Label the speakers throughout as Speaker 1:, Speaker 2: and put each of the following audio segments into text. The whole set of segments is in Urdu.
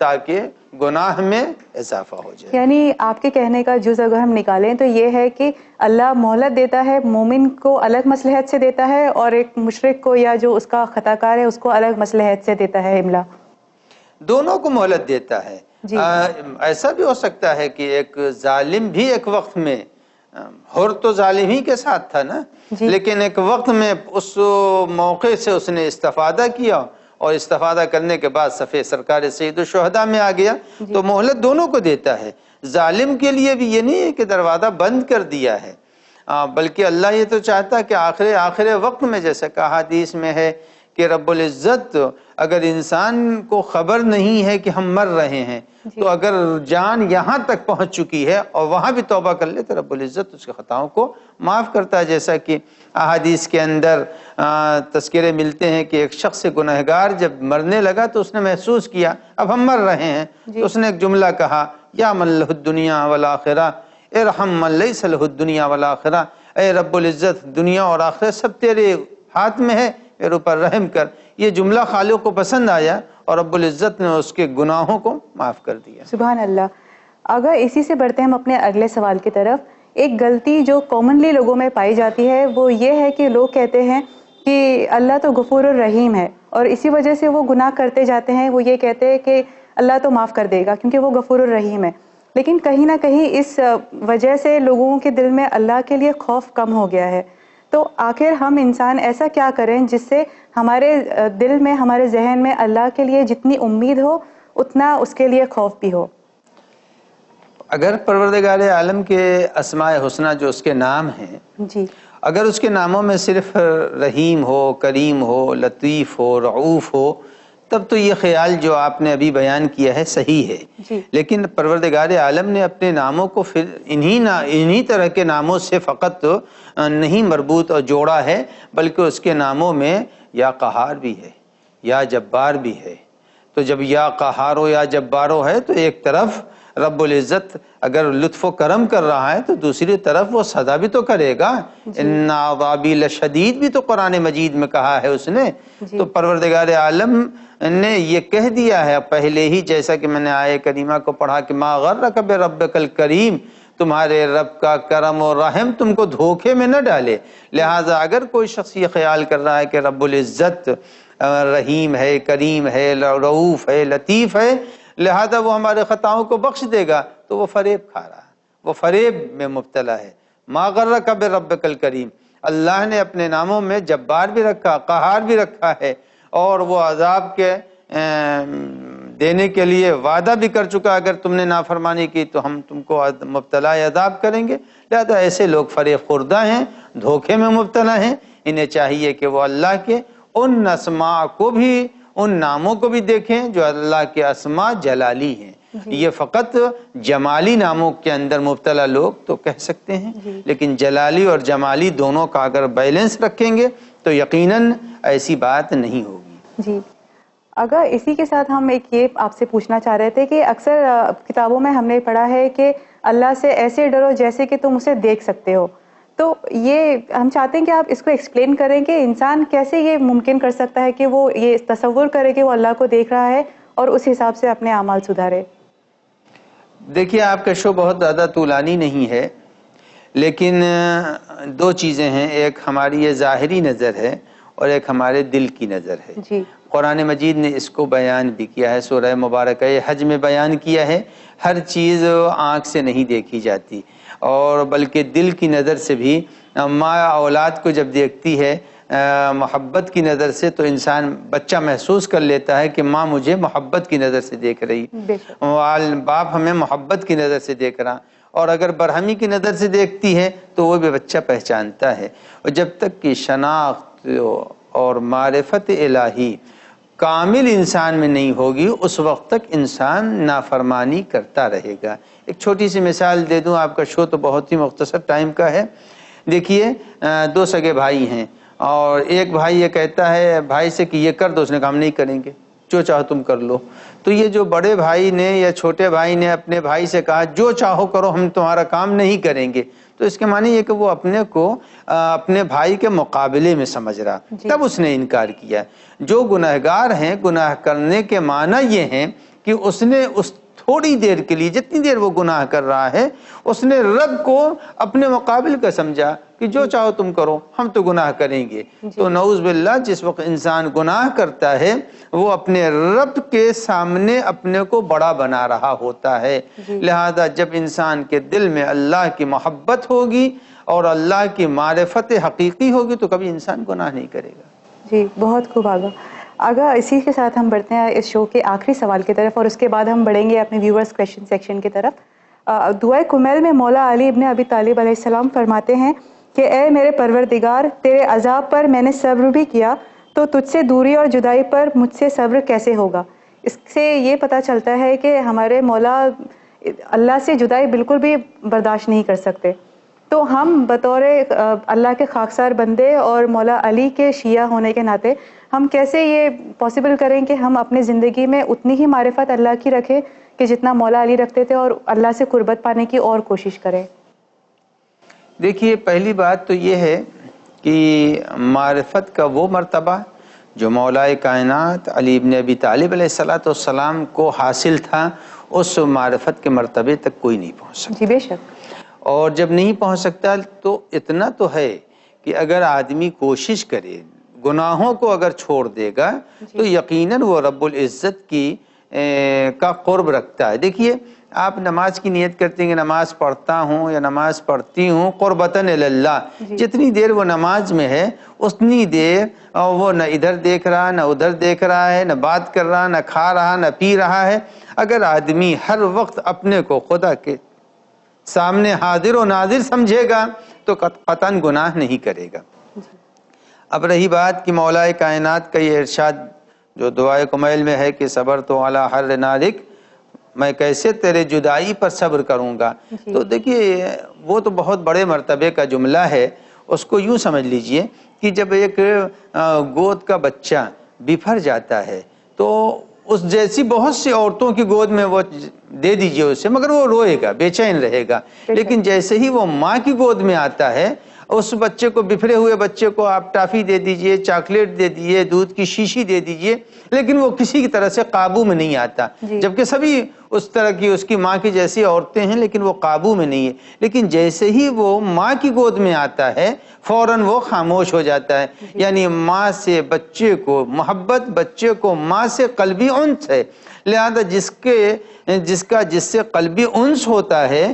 Speaker 1: تاکہ گناہ میں اضافہ ہو جائے۔
Speaker 2: یعنی آپ کے کہنے کا جز اگر ہم نکالیں تو یہ ہے کہ اللہ مہلت دیتا ہے، مومن کو الگ مصلحت سے دیتا ہے، اور ایک مشرک کو یا جو اس کا خطا کار ہے اس کو الگ مصلحت سے دیتا ہے املا۔
Speaker 1: دونوں کو مہلت دیتا ہے۔
Speaker 2: جی۔
Speaker 1: ایسا بھی ہو سکتا ہے کہ ایک ظالم بھی ایک وقت میں، حر تو ظالم ہی کے ساتھ تھا نا،
Speaker 2: جی۔
Speaker 1: لیکن ایک وقت میں اس موقع سے اس نے استفادہ کیا، اور استفادہ کرنے کے بعد صفحے سرکار سید الشہداء میں آ گیا، تو مہلت دونوں کو دیتا ہے۔ ظالم کے لیے بھی یہ نہیں ہے کہ دروازہ بند کر دیا ہے، بلکہ اللہ یہ تو چاہتا ہے کہ آخر وقت میں، جیسا کہ حدیث میں ہے کہ رب العزت اگر انسان کو خبر نہیں ہے کہ ہم مر رہے ہیں، تو اگر جان یہاں تک پہنچ چکی ہے اور وہاں بھی توبہ کر لے تو رب العزت اس کے خطاؤں کو معاف کرتا ہے۔ جیسا کہ احادیث کے اندر تذکرے ملتے ہیں کہ ایک شخص گنہگار جب مرنے لگا تو اس نے محسوس کیا اب ہم مر رہے ہیں، تو اس نے ایک جملہ کہا، یا من لہ الدنیا والآخرہ ارحم من لیس لہ الدنیا والآخرہ، اے رب العزت دنیا اور آخرت سب تیرے ہاتھ میں ہے، میرے اوپر رحم کر۔ یہ جملہ خالق کو پسند آیا اور رب العزت نے اس کے گناہوں کو معاف کر دیا۔
Speaker 2: سبحان اللہ۔ اگر اسی سے بڑھتے ہیں ہم اپنے اگلے سوال کی طرف، ایک غلطی جو کامنلی لوگوں میں پائی جاتی ہے وہ یہ ہے کہ لوگ کہتے ہیں کہ اللہ تو غفور الرحیم ہے، اور اسی وجہ سے وہ گناہ کرتے جاتے ہیں، وہ یہ کہتے ہیں کہ اللہ تو معاف کر دے گا کیونکہ وہ غفور الرحیم ہے، لیکن کہیں نہ کہیں اس وجہ سے لوگوں کے دل میں اللہ کے لیے خوف کم ہو گیا ہے۔ تو آخر ہم انسان ایسا کیا کریں جس سے ہمارے دل میں، ہمارے ذہن میں اللہ کے لیے جتنی امید ہو اتنا اس کے لیے خوف بھی ہو؟
Speaker 1: اگر پروردگار عالم کے اسماء حسنہ جو اس کے نام ہیں،
Speaker 2: جی،
Speaker 1: اگر اس کے ناموں میں صرف رحیم ہو، کریم ہو، لطیف ہو، رعوف ہو، تب تو یہ خیال جو آپ نے ابھی بیان کیا ہے صحیح ہے۔
Speaker 2: جی۔
Speaker 1: لیکن پروردگار عالم نے اپنے ناموں کو پھر انہی طرح کے ناموں سے فقط نہیں مربوط اور جوڑا ہے، بلکہ اس کے ناموں میں یا قہار بھی ہے، یا جبار بھی ہے۔ تو جب یا قہار ہو یا جبار ہو ہے تو ایک طرف رب العزت اگر لطف و کرم کر رہا ہے تو دوسری طرف وہ سزا بھی تو کرے گا۔ ان عذابی لشدید بھی تو قرآن مجید میں کہا ہے اس نے۔ تو پروردگار عالم نے یہ کہہ دیا ہے پہلے ہی، جیسا کہ میں نے آیہ کریمہ کو پڑھا کہ ما غرک بربک الکریم، تمہارے رب کا کرم و رحم تم کو دھوکے میں نہ ڈالے۔ لہٰذا اگر کوئی شخص یہ خیال کر رہا ہے کہ رب العزت رحیم ہے، کریم ہے، رعوف ہے، لطیف ہے، لہذا وہ ہمارے خطاؤں کو بخش دے گا، تو وہ فریب کھا رہا ہے، وہ فریب میں مبتلا ہے۔ ما غرک بربک الکریم، اللہ نے اپنے ناموں میں جبار بھی رکھا، قہار بھی رکھا ہے، اور وہ عذاب کے دینے کے لیے وعدہ بھی کر چکا، اگر تم نے نافرمانی کی تو ہم تم کو مبتلا عذاب کریں گے۔ لہذا ایسے لوگ فریب خوردہ ہیں، دھوکے میں مبتلا ہیں، انہیں چاہیے کہ وہ اللہ کے ان اسماء کو بھی، ان ناموں کو بھی دیکھیں جو اللہ کے اسماء جلالی ہیں۔ یہ فقط جمالی ناموں کے اندر مبتلا لوگ تو کہہ سکتے ہیں، لیکن جلالی اور جمالی دونوں کا اگر بیلنس رکھیں گے تو یقیناً ایسی بات نہیں ہوگی۔
Speaker 2: جی، اگر اسی کے ساتھ ہم ایک یہ آپ سے پوچھنا چاہ رہے تھے کہ اکثر کتابوں میں ہم نے پڑھا ہے کہ اللہ سے ایسے ڈرو جیسے کہ تم اسے دیکھ سکتے ہو، تو یہ ہم چاہتے ہیں کہ آپ اس کو ایکسپلین کریں کہ انسان کیسے یہ ممکن کر سکتا ہے کہ وہ یہ تصور کرے کہ وہ اللہ کو دیکھ رہا ہے اور اس حساب سے اپنے اعمال سدھارے۔
Speaker 1: دیکھیے، آپ کا شو بہت زیادہ طولانی نہیں ہے، لیکن دو چیزیں ہیں، ایک ہماری یہ ظاہری نظر ہے اور ایک ہمارے دل کی نظر ہے۔
Speaker 2: جی،
Speaker 1: قرآن مجید نے اس کو بیان بھی کیا ہے، سورہ مبارکہ حج میں بیان کیا ہے، ہر چیز آنکھ سے نہیں دیکھی جاتی، اور بلکہ دل کی نظر سے بھی۔ ماں اولاد کو جب دیکھتی ہے محبت کی نظر سے تو انسان، بچہ محسوس کر لیتا ہے کہ ماں مجھے محبت کی نظر سے دیکھ رہی، باپ ہمیں محبت کی نظر سے دیکھ رہا، اور اگر برہمی کی نظر سے دیکھتی ہے تو وہ بھی بچہ پہچانتا ہے۔ اور جب تک کہ شناخت اور معرفت الہی کامل انسان میں نہیں ہوگی اس وقت تک انسان نافرمانی کرتا رہے گا۔ ایک چھوٹی سی مثال دے دوں، آپ کا شو تو بہت ہی مختصر ٹائم کا ہے۔ دیکھیے، دو سگے بھائی ہیں، اور ایک بھائی یہ کہتا ہے بھائی سے کہ یہ کر دو، اس نے کہا ہم نہیں کریں گے، جو چاہو تم کر لو۔ تو یہ جو بڑے بھائی نے یا چھوٹے بھائی نے اپنے بھائی سے کہا جو چاہو کرو، ہم تمہارا کام نہیں کریں گے، تو اس کے معنی یہ کہ وہ اپنے کو اپنے بھائی کے مقابلے میں سمجھ رہا، تب اس نے انکار کیا۔ جو گنہگار ہیں، گناہ کرنے کے معنی یہ ہیں کہ اس نے اس تھوڑی دیر کے لیے جتنی دیر وہ گناہ کر رہا ہے اس نے رب کو اپنے مقابل کا سمجھا کہ جو چاہو تم کرو، ہم تو گناہ کریں گے۔ تو نعوذ باللہ جس وقت انسان گناہ کرتا ہے وہ اپنے رب کے سامنے اپنے کو بڑا بنا رہا ہوتا ہے۔ لہذا جب انسان کے دل میں اللہ کی محبت ہوگی اور اللہ کی معرفت حقیقی ہوگی تو کبھی انسان گناہ نہیں کرے گا۔
Speaker 2: جی بہت خوب آگا۔ آگا اسی کے ساتھ ہم بڑھتے ہیں اس شو کے آخری سوال کی طرف، اور اس کے بعد ہم بڑھیں گے اپنے ویورز کویشچن سیکشن کی طرف۔ دعائے کمیل میں مولا علی ابن ابی طالب علیہ السلام فرماتے ہیں کہ اے میرے پروردگار، تیرے عذاب پر میں نے صبر بھی کیا تو تجھ سے دوری اور جدائی پر مجھ سے صبر کیسے ہوگا؟ اس سے یہ پتہ چلتا ہے کہ ہمارے مولا اللہ سے جدائی بالکل بھی برداشت نہیں کر سکتے، تو ہم بطور اللہ کے خاکسار بندے اور مولا علی کے شیعہ ہونے کے ناطے ہم کیسے یہ پاسبل کریں کہ ہم اپنی زندگی میں اتنی ہی معرفت اللہ کی رکھیں کہ جتنا مولا علی رکھتے تھے، اور اللہ سے قربت پانے کی اور کوشش کریں؟
Speaker 1: دیکھیے پہلی بات تو یہ ہے کہ معرفت کا وہ مرتبہ جو مولا کائنات علی ابن ابی طالب علیہ السلام کو حاصل تھا، اس معرفت کے مرتبے تک کوئی نہیں پہنچ سکتا۔
Speaker 2: جی بے شک۔
Speaker 1: اور جب نہیں پہنچ سکتا تو اتنا تو ہے کہ اگر آدمی کوشش کرے، گناہوں کو اگر چھوڑ دے گا تو یقیناً وہ رب العزت کی کا قرب رکھتا ہے۔ دیکھیے آپ نماز کی نیت کرتے ہیں کہ نماز پڑھتا ہوں یا نماز پڑھتی ہوں قربتاً اللہ، جتنی دیر وہ نماز میں ہے اتنی دیر وہ نہ ادھر دیکھ رہا نہ ادھر دیکھ رہا ہے، نہ بات کر رہا، نہ کھا رہا نہ پی رہا ہے۔ اگر آدمی ہر وقت اپنے کو خدا کے سامنے حاضر و ناظر سمجھے گا تو قطعاً گناہ نہیں کرے گا۔ اب رہی بات کہ مولا کائنات کا یہ ارشاد جو دعائے کمیل میں ہے کہ صبر تو علی حر نارک، میں کیسے تیرے جدائی پر صبر کروں گا، تو دیکھیے وہ تو بہت بڑے مرتبے کا جملہ ہے۔ اس کو یوں سمجھ لیجئے کہ جب ایک گود کا بچہ بفر جاتا ہے تو اس جیسی بہت سی عورتوں کی گود میں وہ دے دیجئے اسے، مگر وہ روئے گا، بے چین رہے گا۔ لیکن جیسے ہی وہ ماں کی گود میں آتا ہے اس بچے کو، بفرے ہوئے بچے کو آپ ٹافی دے دیجئے، چاکلیٹ دے دیجئے، دودھ کی شیشی دے دیجئے، لیکن وہ کسی کی طرح سے قابو میں نہیں آتا۔ جبکہ سبھی اس طرح کی اس کی ماں کی جیسی عورتیں ہیں لیکن وہ قابو میں نہیں ہے۔ لیکن جیسے ہی وہ ماں کی گود میں آتا ہے فوراً وہ خاموش ہو جاتا ہے۔ یعنی ماں سے بچے کو محبت، بچے کو ماں سے قلبی انس ہے۔ لہذا جس سے قلبی انس ہوتا ہے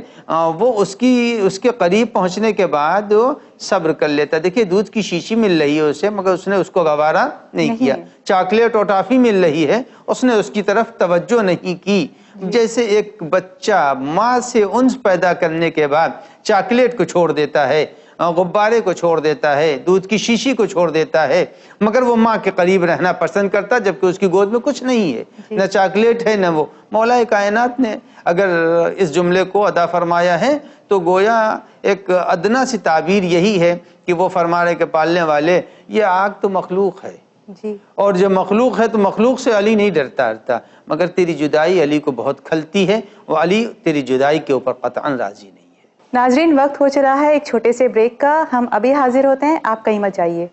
Speaker 1: وہ اس کے قریب پہنچنے کے بعد صبر کر لیتا ہے۔ دیکھیے دودھ کی شیشی مل رہی ہے اسے مگر اس نے اس کو گوارا نہیں کیا، چاکلیٹ اور ٹافی مل رہی ہے اس نے اس کی طرف توجہ نہیں کی۔ جیسے ایک بچہ ماں سے انس پیدا کرنے کے بعد چاکلیٹ کو چھوڑ دیتا ہے، غبارے کو چھوڑ دیتا ہے، دودھ کی شیشی کو چھوڑ دیتا ہے، مگر وہ ماں کے قریب رہنا پسند کرتا جبکہ اس کی گود میں کچھ نہیں ہے، نہ چاکلیٹ ہے نہ وہ۔ مولا کائنات نے اگر اس جملے کو ادا فرمایا ہے تو گویا ایک ادنا سی تعبیر یہی ہے کہ وہ فرما رہے کہ پالنے والے یہ آگ تو مخلوق ہے، اور جب مخلوق ہے تو مخلوق سے علی نہیں ڈرتا، مگر تیری جدائی علی کو بہت کھلتی ہے، وہ علی تیری جدائی کے اوپر قطعاً راضی نہیں ہے۔
Speaker 2: ناظرین وقت ہو چلا ہے ایک چھوٹے سے بریک کا، ہم ابھی حاضر ہوتے ہیں، آپ کہیں مت جائیے۔